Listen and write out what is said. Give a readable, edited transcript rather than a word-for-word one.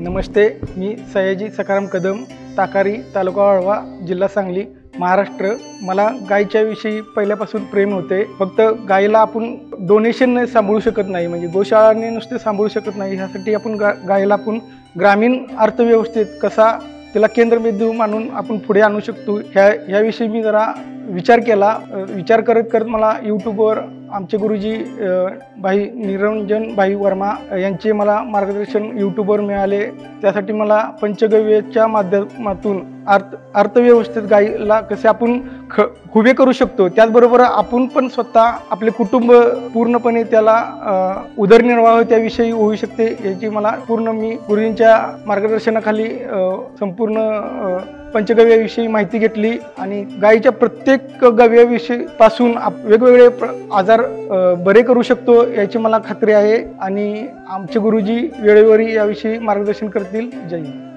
नमस्ते, मी सयाजी सकाराम कदम, ताकारी, तालुका वाळवा, जिल्हा सांगली, महाराष्ट्र। मला गायीच्या विषयी पहिल्यापासून प्रेम होते। फक्त गायीला आपण डोनेशन सांभाळू शकत नाही, म्हणजे गोशाळाने नुसते सांभाळू शकत नाही। ह्यासाठी आपण गायीला आपण ग्रामीण अर्थव्यवस्थेत कसा त्याला केंद्रबिंदू मानून आपण पुढे आणू शकतो ह्याविषयी मी जरा विचार केला। विचार करत करत मला यूट्यूबवर आमचे गुरुजी भाई निरंजन भाई वर्मा यांचे मला मार्गदर्शन यूट्यूबवर मिळाले। त्यासाठी मला पंचगव्यच्या माध्यमातून अर्थव्यवस्थेत गायीला कसे आपण उभे करू शकतो, त्याचबरोबर आपण पण स्वतः आपले कुटुंब पूर्णपणे त्याला उदरनिर्वाह त्याविषयी होऊ शकते याची मला पूर्ण मी गुरुजींच्या मार्गदर्शनाखाली संपूर्ण पंचगव्याविषयी माहिती घेतली आणि गायीच्या प्रत्येक गव्याविषयी पासून वेगवेगळे आजार बरे करू शकतो याची मला खात्री आहे आणि आमचे गुरुजी वेळोवेळी याविषयी मार्गदर्शन करतील। जय हिंद।